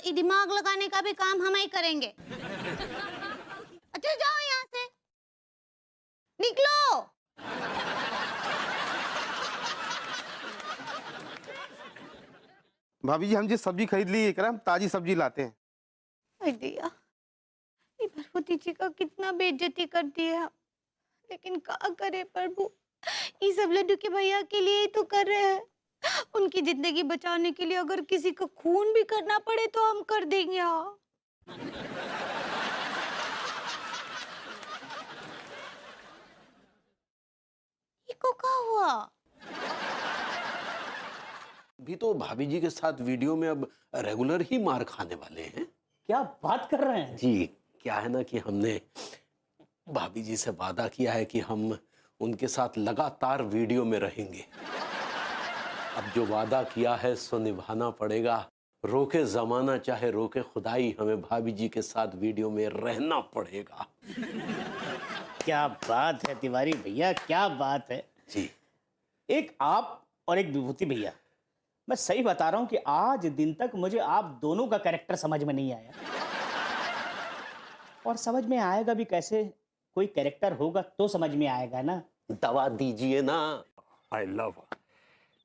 ये दिमाग लगाने का भी काम हम ही करेंगे। अच्छा जाओ यहाँ से, निकलो। भाभी जी हम जी सब्जी खरीद ली, कह रहा हम ताजी सब्जी लाते हैं। अरे दिया, ये भगवती जी का कितना बेइज्जती कर दिया, लेकिन क्या करे प्रभु, ये सब लड्डू के भैया के लिए ही तो कर रहे हैं। उनकी जिंदगी बचाने के लिए अगर किसी का खून भी करना पड़े तो हम कर देंगे। हाँ ये को क्या हुआ? भी तो भाभी जी के साथ वीडियो में अब रेगुलर ही मार खाने वाले हैं। क्या बात कर रहे हैं जी, क्या है ना कि हमने भाभी जी से वादा किया है कि हम उनके साथ लगातार वीडियो में रहेंगे। अब जो वादा किया है सो निभाना पड़ेगा। रोके जमाना चाहे रोके खुदाई, हमें भाभी जी के साथ वीडियो में रहना पड़ेगा। क्या बात है तिवारी भैया, क्या बात है जी, एक आप और एक विभूति भैया। मैं सही बता रहा हूं कि आज दिन तक मुझे आप दोनों का कैरेक्टर समझ में नहीं आया, और समझ में आएगा भी कैसे? कोई कैरेक्टर होगा तो समझ में आएगा ना। दवा दीजिए ना। आई लव,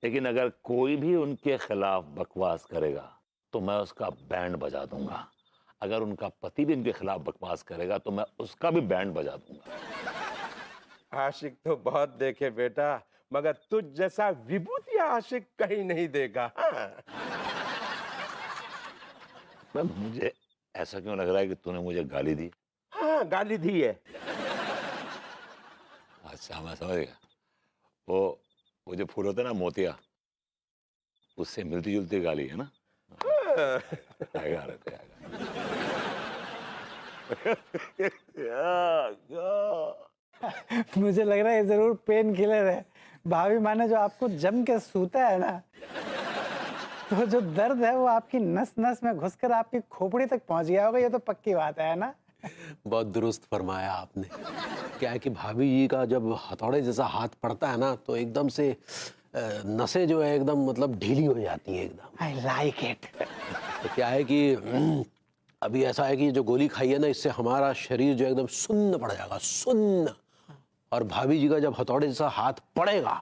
लेकिन अगर कोई भी उनके खिलाफ बकवास करेगा तो मैं उसका बैंड बजा दूंगा। अगर उनका पति भी उनके खिलाफ बकवास करेगा तो मैं उसका भी बैंड बजा दूंगा। आशिक तो बहुत देखे बेटा, मगर तुझ जैसा विभूति आशिक कहीं नहीं देगा। हाँ। मुझे ऐसा क्यों लग रहा है कि तूने मुझे गाली दी? हाँ गाली दी है। अच्छा मैं समझ गया। वो जो फूल होते हैं ना मोतिया, उससे मिलती जुलती गाली है ना। आएगा रहते मुझे लग रहा है ये जरूर पेन किलर है। भाभी माँ ने जो आपको जम के सूता है ना, तो जो दर्द है वो आपकी नस नस में घुसकर आपकी खोपड़ी तक पहुंच गया होगा, ये तो पक्की बात है ना। बहुत दुरुस्त फरमाया आपने। क्या है कि भाभी जी का जब हथौड़े जैसा हाथ पड़ता है ना तो एकदम से नसें जो है एकदम मतलब ढीली हो जाती है एकदम। I like it. तो क्या है कि अभी ऐसा है कि जो गोली खाई है ना, इससे हमारा शरीर जो एकदम सुन्न पड़ जाएगा, सुन्न। और भाभी जी का जब हथौड़े जैसा हाथ पड़ेगा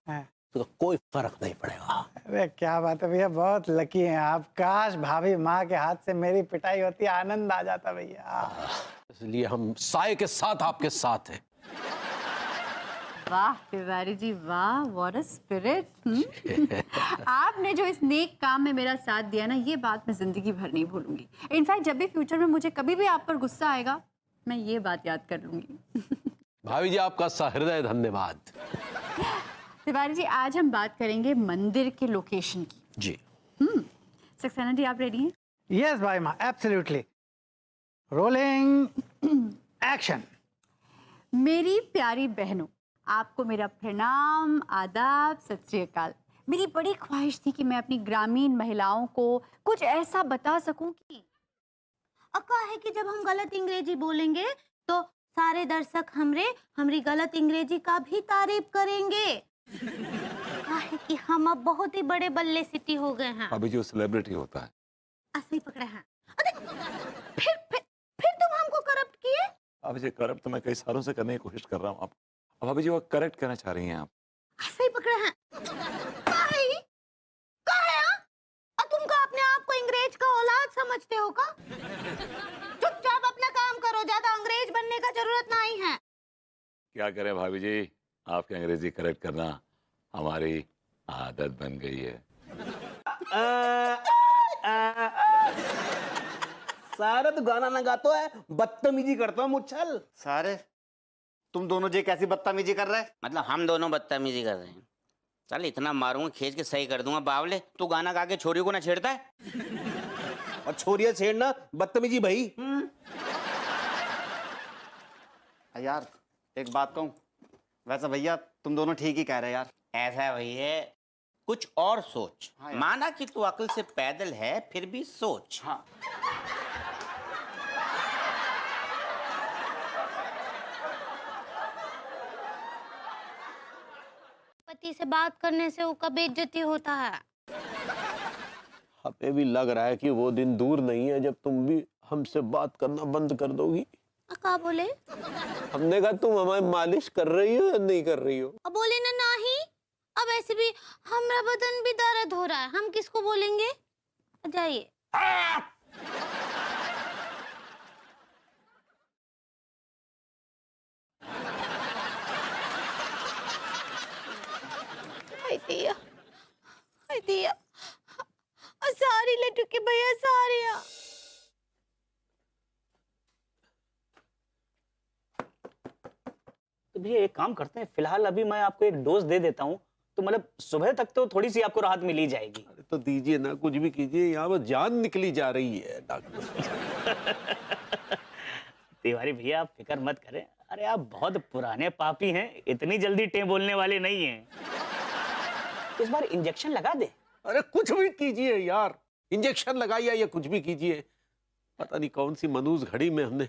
तो कोई फर्क नहीं पड़ेगा। अरे क्या बात है भैया, बहुत लकी हैं आप। काश भाभी माँ के हाथ से मेरी पिटाई होती, आनंद आ जाता भैया। इसलिए हम साए के साथ आपके साथ हैं। वाह तिवारी जी वाह, व्हाट अ स्पिरिट। आपने जो इस नेक काम में मेरा साथ दिया ना, ये बात मैं जिंदगी भर नहीं भूलूंगी। इनफैक्ट जब भी फ्यूचर में मुझे कभी भी आप पर गुस्सा आएगा, मैं ये बात याद कर लूंगी। भाभी जी आपका सहृदय धन्यवाद। तिवारी जी आज हम बात करेंगे मंदिर के लोकेशन की। जी। सक्सेना जी आप रेडी हैं? यस भाई माँ, एब्सोल्युटली। Rolling action. मेरी प्यारी बहनों, आपको मेरा प्रणाम, आदाब, सत श्री अकाल। मेरी बड़ी ख्वाहिश थी कि मैं अपनी ग्रामीण महिलाओं को कुछ ऐसा बता सकूं कि अक्का है कि जब हम गलत अंग्रेजी बोलेंगे तो सारे दर्शक हमारी गलत अंग्रेजी का भी तारीफ करेंगे। कहा है कि हम अब बहुत ही बड़े बल्ले सिटी हो गए हैं। अभी जो सेलिब्रिटी होता है असली पकड़े हैं। अरे फिर तुम हमको करप्ट किए। अब ये करप्ट तो मैं कई सालों से करने की कोशिश कर रहा हूँ। आप अब अभी जो करेक्ट करना चाह रही हैं आप। असली पकड़े हैं। और तुम का अपने आप को अंग्रेज का औलाद समझते हो का? चुपचाप अपना काम करो, ज्यादा अंग्रेज बनने का जरूरत नहीं है। क्या करें भाभी जी, आपकी अंग्रेजी करेक्ट करना हमारी आदत बन गई है। सारा तो गाना ना गातो है, बदतमीजी करता हूँ मुच्छल। सारे तुम दोनों जे कैसी बदतमीजी कर रहे हैं? मतलब हम दोनों बदतमीजी कर रहे हैं? चल इतना मारूंगा खींच के सही कर दूंगा। बावले तू गाना गा के छोरियों को ना छेड़ता है। और छोरिया छेड़ना बदतमीजी भाई। यार एक बात कहूँ, वैसे भैया तुम दोनों ठीक ही कह रहे हैं यार। ऐसा है भैया, कुछ और सोच। हाँ यार। माना कि तू अकल से पैदल है, फिर भी सोच। हाँ पति से बात करने से उसका बेइज्जती होता है। हमें भी लग रहा है कि वो दिन दूर नहीं है जब तुम भी हमसे बात करना बंद कर दोगी। का बोले? हमने कहा तुम हमारी मालिश कर रही हो या नहीं कर रही हो? अब बोले ना नहीं। अब ऐसे भी हमारा बदन भी दर्द हो रहा है, हम किसको बोलेंगे? जाइए। हाय दिया सारी लड्डू के भैया सारे तो भैया एक काम करते हैं, फिलहाल अभी मैं आपको एक डोज दे देता हूँ, तो मतलब सुबह तक तो थोड़ी सी आपको राहत मिल ही जाएगी। अरे तो दीजिए ना, कुछ भी कीजिए, यहाँ पर जान निकली जा रही है डॉक्टर। तिवारी भैया आप फिक्र मत करें, अरे आप बहुत पुराने पापी हैं, इतनी जल्दी टें बोलने वाले नहीं हैं। इस बार इंजेक्शन लगा दे। अरे कुछ भी कीजिए यार, इंजेक्शन लगाइए या कुछ भी कीजिए। पता नहीं कौन सी मनूस घड़ी में हमने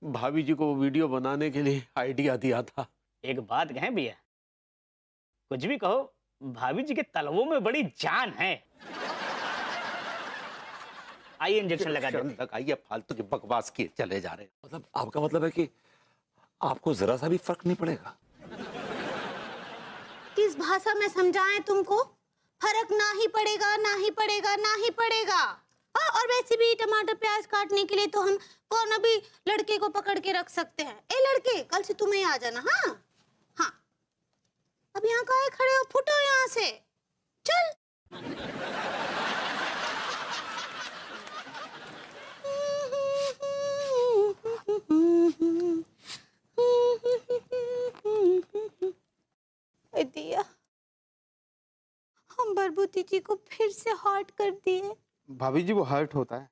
भाभी जी को वीडियो बनाने के लिए आइडिया दिया था। एक बात कहें भैया, कुछ भी कहो, भाभी जी के तलवों में बड़ी जान है। आइए इंजेक्शन लगा दे। लगाइए, फालतू की बकवास किए चले जा रहे हैं। मतलब आपका मतलब है कि आपको जरा सा भी फर्क नहीं पड़ेगा? किस भाषा में समझाएं तुमको? फर्क ना ही पड़ेगा, ना ही पड़ेगा, ना ही पड़ेगा। और वैसे भी टमाटर प्याज काटने के लिए तो हम कौन भी लड़के को पकड़ के रख सकते हैं। ए लड़के, कल से तुम्हें आ जाना। हाँ हाँ, अब यहाँ काहे खड़े हो? फुटो यहाँ से, चल। दिया, हम बरबूती जी को फिर से हर्ट कर दिए। भाभी जी वो हर्ट होता है।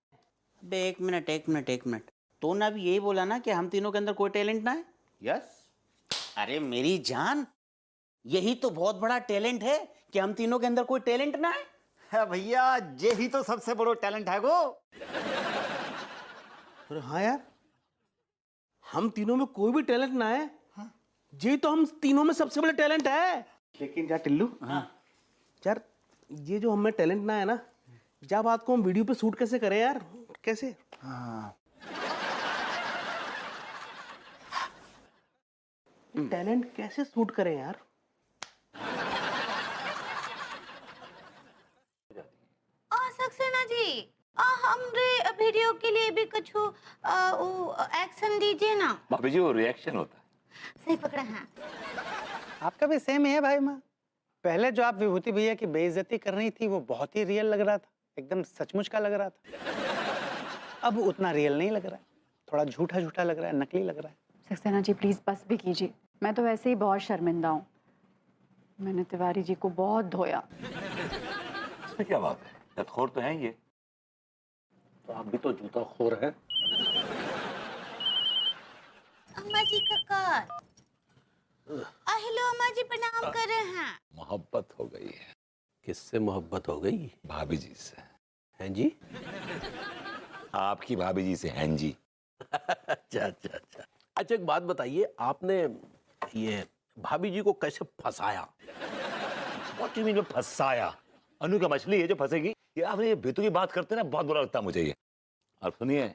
अबे एक मिनट, तो ना भी यही बोला ना कि हम तीनों के अंदर कोई टैलेंट ना है? यस। अरे मेरी जान, यही तो बहुत बड़ा टैलेंट है कि हम तीनों के अंदर कोई टैलेंट ना है। है भैया, यही तो सबसे बड़ा टैलेंट है वो। अरे हाँ यार, हम तीनों में कोई भी टैलेंट ना है, ये तो हम तीनों में सबसे बड़ा टैलेंट है। लेकिन जा टिल्लू, यार ये जो हमें टैलेंट ना है ना, जा बात को हम वीडियो पे शूट कैसे करें यार? कैसे? टैलेंट कैसे शूट करें यार? सक्सेना जी, हमरे वीडियो के लिए भी कुछ एक्शन दीजिए ना। भाभी जी वो रिएक्शन होता है। सही पकड़ा है। आपका भी सेम ही है भाई माँ। पहले जो आप विभूति भैया की बेइज्जती कर रही थी वो बहुत ही रियल लग रहा था, एकदम सचमुच का लग रहा था। अब उतना रियल नहीं लग रहा है, थोड़ा झूठा झूठा लग रहा है, नकली लग रहा है। सक्सेना जी प्लीज बस भी कीजिए, मैं तो वैसे ही बहुत शर्मिंदा हूँ। मैंने तिवारी जी को बहुत धोया। इसमें क्या बात है, लतखोर तो हैं ये। तो आप भी तो जूता खोर है। अम्मा जी का कार। हेलो अम्मा जी, प्रणाम कर रहे हैं। मोहब्बत हो गई है। किससे मोहब्बत हो गई? भाभी जी से। हैं जी? आपकी भाभी जी से हैं जी। अच्छा अच्छा अच्छा। अच्छा एक बात बताइए, आपने ये भाभी जी को कैसे फंसाया? What do you mean में फंसाया? अनु का मछली है जो फंसेगी? ये आप ये बेतु की बात करते हैं ना, बहुत बुरा लगता है मुझे ये। और सुनिए,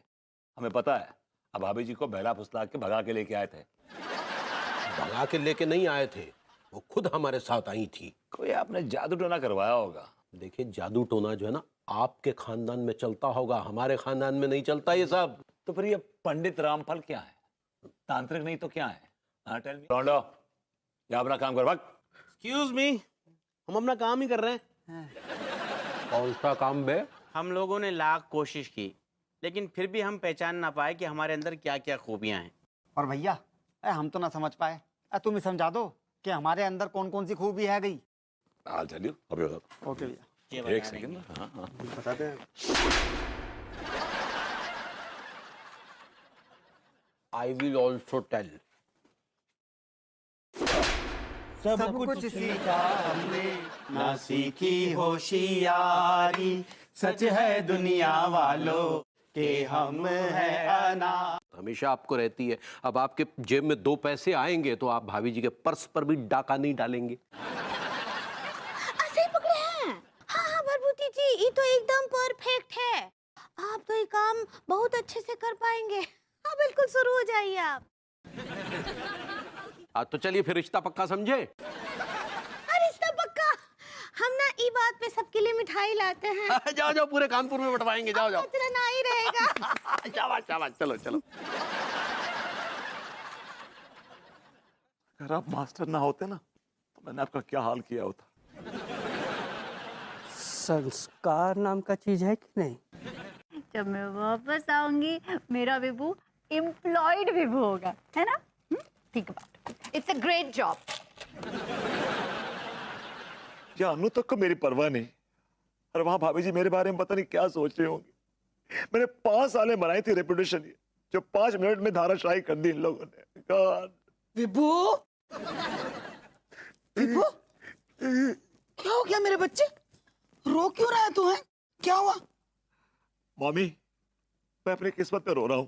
हमें पता है अब भाभी जी को बहला फुसला के भगा के लेके आए थे। भगा के लेके नहीं आए थे, वो खुद हमारे साथ आई थी। कोई आपने जादू टोना करवाया होगा। देखिए जादू टोना जो है ना, आपके खानदान में चलता होगा, हमारे खानदान में नहीं चलता ये सब। तो फिर ये पंडित रामफल क्या है? तांत्रिक नहीं तो क्या है? Tell me. लौंडो, ये अपना काम कर भाग। एक्सक्यूज मी, हम अपना काम ही कर रहे हैं। कौन सा काम बे? हम लोगों ने लाख कोशिश की, लेकिन फिर भी हम पहचान ना पाए कि हमारे अंदर क्या क्या खूबियां हैं। और भैया, हम तो ना समझ पाए, तुम ही समझा दो कि हमारे अंदर कौन कौन सी खूबी है गई। I'll tell you, अभी बता। ओके भैया, एक सेकंड। हाँ हाँ बताते हैं। I will also tell. सब कुछ सीखा हमने, ना सीखी होशियारी, सच है दुनिया वालों के हम है अनाथ। हमेशा आपको रहती है। अब आपके जेब में 2 पैसे आएंगे तो आप भाभी जी के पर्स पर भी डाका नहीं डालेंगे। सही पकड़े हैं। हाँ हाँ बरबूती जी, ये तो एकदम अच्छे से कर पाएंगे। हाँ बिल्कुल, शुरू हो जाइए आप। तो चलिए फिर रिश्ता पक्का समझे। अरे रिश्ता पक्का। हम ना ई बात पे सबके लिए मिठाई लाते हैं। जाओ जाओ, पूरे कानपुर में बंटवाएंगे, जाओ जाओ। कचरा ना ही रहेगा। शाबाश शाबाश, चलो चलो। अगर आप मास्टर ना होते ना तो मैंने आपका क्या हाल किया होता। संस्कार नाम का चीज है कि नहीं? जब मैं वापस आऊंगी मेरा विभू एम्प्लॉयड विभू होगा, है ना? Think about it, it's a great job. या अनु तक को मेरी परवाह नहीं, और वहां भाभी जी मेरे बारे में पता नहीं क्या सोच रहे होंगे। मैंने 5 सालें बनाई थी रेपुटेशन, जो 5 मिनट में धाराशाही कर दी इन लोगों ने। गॉड। विभू, विभू, क्या हो गया मेरे बच्चे? रो क्यों रहा है तू? है क्या हुआ? मॉमी, मैं अपनी किस्मत पे रो रहा हूं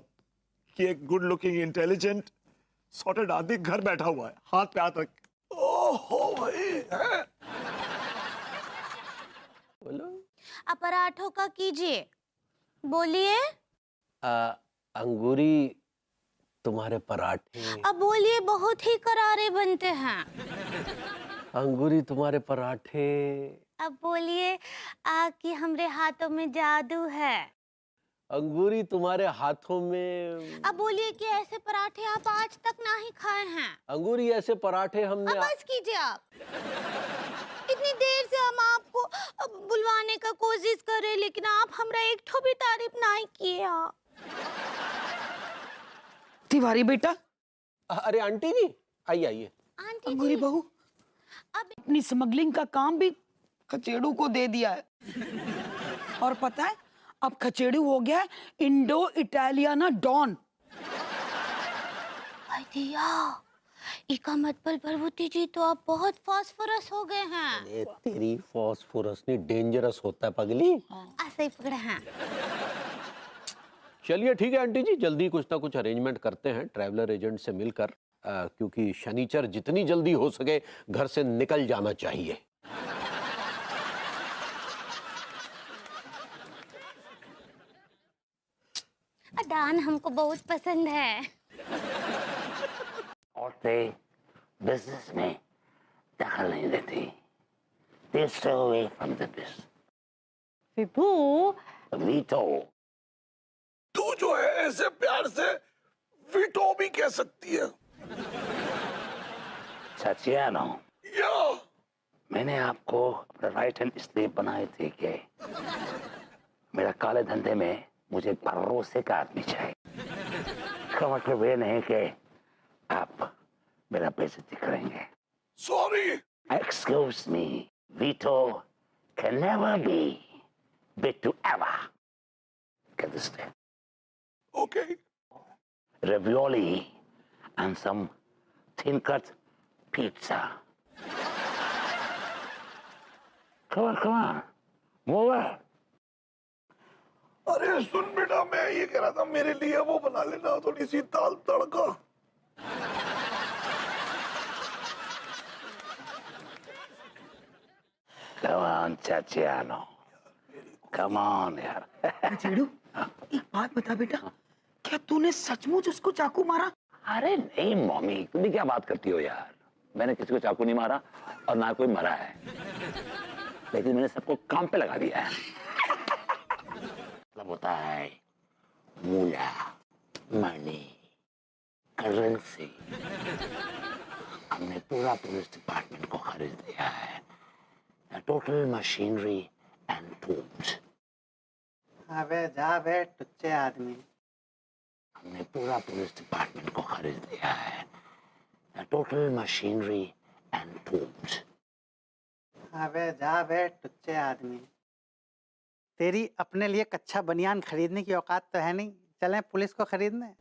कि एक गुड लुकिंग इंटेलिजेंट सॉर्टेड आदमी घर बैठा हुआ है, हाथ पे हाथ रख। ओहो भाई, बोलो। आप पराठों का कीजिए, बोलिए। अंगूरी तुम्हारे पराठे। अब बोलिए, बहुत ही करारे बनते हैं। अंगूरी तुम्हारे पराठे। अब बोलिए कि हमरे हाथों में जादू है। अंगूरी तुम्हारे हाथों में। अब बोलिए कि ऐसे पराठे आप आज तक ना ही खाए हैं। अंगूरी ऐसे पराठे हमने। अब बस कीजिए आप। इतनी देर से हम आपको बुलवाने का कोशिश कर रहे, लेकिन आप हमरा एक ठो भी तारीफ नहीं किए। तिवारी बेटा। अरे आंटी जी, आइए आइए। आंटी अंगूरी जी, बहू, अब अपनी स्मगलिंग का काम भी खचेड़ू को दे दिया है। और पता है, अब खचेड़ू हो गया है इंडो इटालियाना डॉन। दिया इका मतलब प्रभुति जी, तो आप बहुत फास्फोरस हो गए हैं। अरे तेरी फास्फोरस नहीं, डेंजरस होता है पगली। ऐसे ही पकड़े हैं। चलिए ठीक है आंटी जी, जल्दी कुछ ना कुछ अरेंजमेंट करते हैं ट्रैवलर एजेंट से मिलकर, क्योंकि शनिचर जितनी जल्दी हो सके घर से निकल जाना चाहिए। डॉन हमको बहुत पसंद है। औरतें बिजनेस में दखल नहीं देती। They stay away from the business. Vibhu, veto. तू जो है ऐसे प्यार से वीटो भी कह सकती है। चाचियानो, मैंने आपको अपना राइट हैंड इसलिए बनाए थे कि मेरा काले धंधे में मुझे भरोसे का आदमी चाहिए। इसका मतलब ये नहीं कि आप मेरा बेइज्जती करेंगे। Sorry. Excuse me, veto can never be big to ever. Get this thing. Okay. Ravioli and some thin cut pizza. Come on, come on. Move on. अरे सुन बेटा, मैं ये कह रहा था मेरे लिए वो बना लेना थोड़ी सी दाल तड़का। Come on, Chachiano. Come on, यार। खचेड़ू, एक बात बता बेटा, क्या तूने सचमुच उसको चाकू मारा? अरे नहीं मम्मी, तुम भी क्या बात करती हो यार। मैंने किसी को चाकू नहीं मारा और ना कोई मरा है, लेकिन मैंने सबको काम पे लगा दिया है। मतलब होता है मूला, मनी, करेंसी। हमने पूरा पुलिस डिपार्टमेंट को खरीद लिया है। Total machinery and tools. अबे जा बे टुच्चे आदमी। हमने पूरा पुलिस डिपार्टमेंट को खरीद लिया है। Total machinery and tools. अबे जा बे टुच्चे आदमी। तेरी अपने लिए कच्चा बनियान खरीदने की औकात तो है नहीं, चलें पुलिस को खरीदने।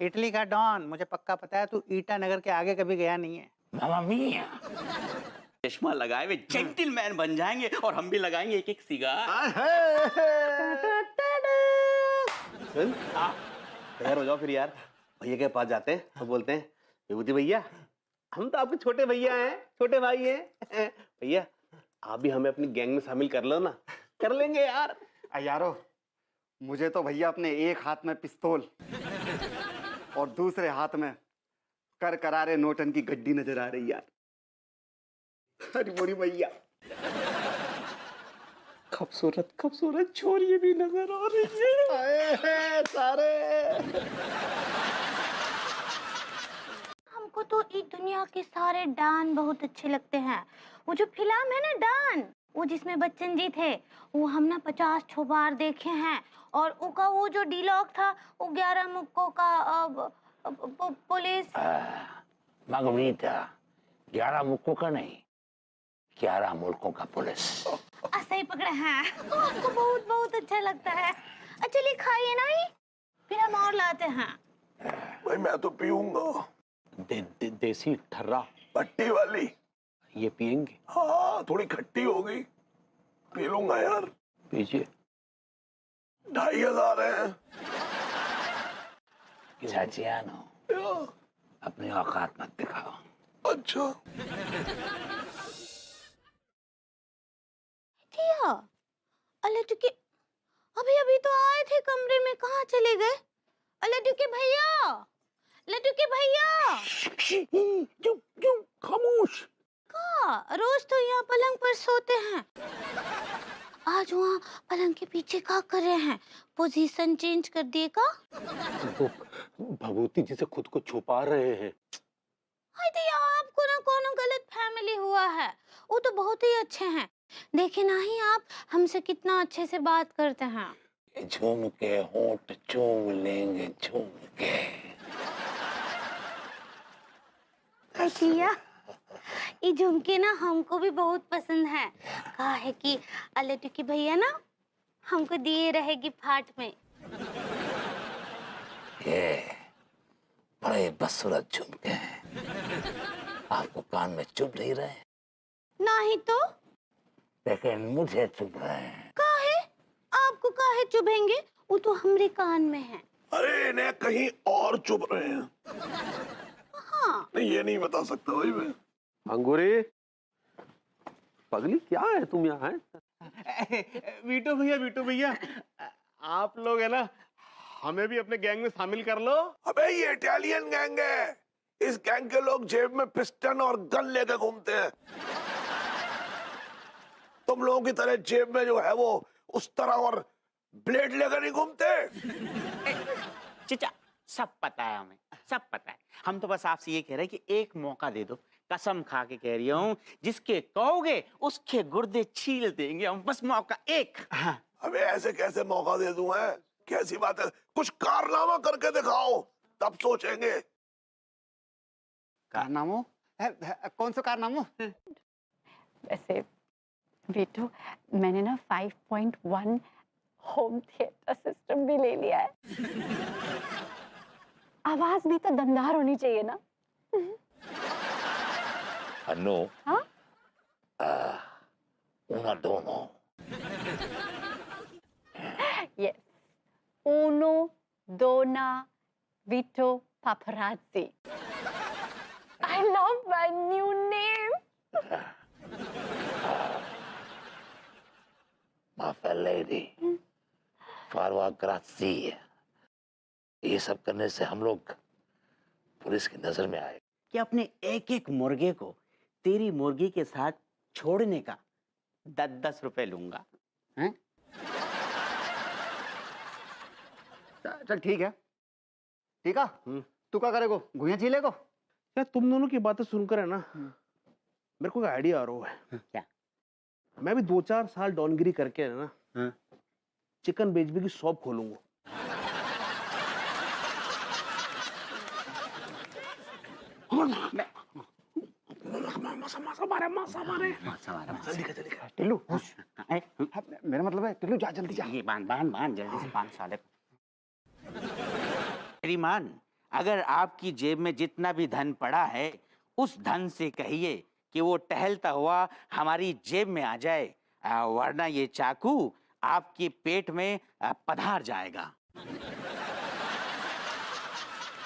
इटली का डॉन, मुझे पक्का पता है तू ईटानगर के आगे कभी गया नहीं है। मामा मिया। चश्मा लगाए हुए जेंटलमैन बन जाएंगे और हम भी लगाएंगे एक एक सिगार। सुन, तैयार हो जाओ फिर यार। भैया के पास जाते हैं तो बोलते हैं, विभूति भैया हम तो आपके छोटे भैया हैं, छोटे भाई हैं। भैया आप भी हमें अपनी गैंग में शामिल कर लो ना। कर लेंगे यार। यारो, मुझे तो भैया अपने एक हाथ में पिस्तौल और दूसरे हाथ में कर करारे नोटन की गड्डी नजर आ रही यार। अरे बोरी भैया, खूबसूरत खूबसूरत छोरी भी नजर आ रही है। आए सारे। हमको तो इस दुनिया के सारे डान बहुत अच्छे लगते हैं। वो जो फिल्म है ना डान, वो जिसमें बच्चन जी थे, वो हम ना 50 बार देखे हैं। और उनका वो जो डिलॉग था, वो 11 मुक्कों का पुलिस। मार्गरीटा, 11 मुक्कों का नहीं, 11 मुल्कों का पुलिस। सही पकड़े हैं। वो हमको बहुत बहुत अच्छा लगता है। चलिए खाइए ना ही, फिर हम और लाते हैं। भाई मैं तो पीऊंगा। देसी ठर्रा पट्टी वाली ये पियेंगे? हाँ, थोड़ी खट्टी हो गई, पी लूंगा यार। पीजिए। 2500 है। चाचियानो, अपनी औकात मत दिखाओ। अच्छा जिया, अल्लाह के अभी अभी तो आए थे कमरे में, कहाँ चले गए? अल्लाह के भैया, लड्डू के भैया। चुप चुप खामोश। का रोज तो यहाँ पलंग पर सोते हैं, आज वहाँ पलंग के पीछे क्या कर रहे हैं? पोजीशन चेंज कर दिए का? वो भभूति जी से खुद को छुपा रहे हैं। हाय दिया, आपको ना कोनो गलत फैमिली हुआ है। वो तो बहुत ही अच्छे हैं। देखे ना ही आप हमसे कितना अच्छे से बात करते हैं। झूम के होंठ चूम लेंगे, झूम के। जिया, ये झुमके ना हमको भी बहुत पसंद है। कहा है कि अल्लाह की भैया ना हमको दिए रहेगी फाट में। ये बड़े बदसूरत झुमके हैं, आपको कान में चुभ नहीं रहे? नहीं तो लेकिन मुझे चुभ रहे हैं। काहे? आपको काहे चुभेंगे? वो तो हमरे कान में है। अरे इन्हें कहीं और चुभ रहे हैं। हाँ। नहीं, ये नहीं बता सकता भाई मैं। अंगूरी, पगली क्या है तुम यहाँ है? वीटो भैया, आप लोग है ना, हमें भी अपने गैंग में शामिल कर लो। अबे ये इटालियन गैंग है। इस गैंग के लोग जेब में पिस्टन और गन लेकर घूमते हैं। तुम लोगों की तरह जेब में जो है वो उस तरह और ब्लेड लेकर नहीं घूमते। चिचा, सब पता है हमें, सब पता है। हम तो बस आपसे ये कह रहे हैं कि एक मौका दे दो। कसम खा के कह रही हूँ, जिसके कहोगे उसके गुर्दे छील देंगे हम। बस मौका एक। हाँ। अबे ऐसे कैसे मौका दे दूं? है कैसी बात है? कुछ कारनामा करके दिखाओ, तब सोचेंगे। कारनामो? कौन सा कारनामो? वैसे बेटो, मैंने ना 5.1 होम थिएटर सिस्टम भी ले लिया है। आवाज भी तो दमदार होनी चाहिए ना। अनु, हाँ? उना दोनो। Yes. Uno, donna, Vito, paparazzi. I love my new name. My fair lady, फारवा ग्राजी। ये सब करने से हम लोग पुलिस की नजर में आए कि अपने एक एक मुर्गे को तेरी मुर्गी के साथ छोड़ने का 10-10 रुपए लूंगा। हैं? चल ठीक है, ठीक है। तू क्या करेगो? घुइयां छीलेगो? यार तुम दोनों की बातें सुनकर है ना, मेरे को आइडिया आ रहा है। क्या? मैं भी 2-4 साल डॉनगिरी करके है ना, चिकन बेचने की शॉप खोलूंगा। टिल्लू, मेरा मतलब है टिल्लू जा जल्दी जा। ये बांध जल्दी से 5 साल। श्रीमान, अगर आपकी जेब में जितना भी धन पड़ा है, उस धन से कहिए कि वो टहलता हुआ हमारी जेब में आ जाए, वरना ये चाकू आपके पेट में पधार जाएगा।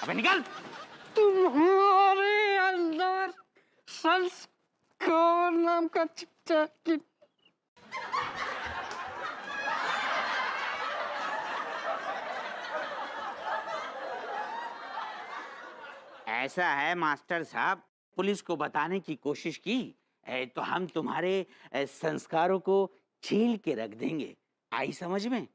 अबे निकल। तुम्हारे अंदर संस्कार नाम का चिपचा ऐसा है मास्टर साहब, पुलिस को बताने की कोशिश की तो हम तुम्हारे संस्कारों को छील के रख देंगे। आई समझ में?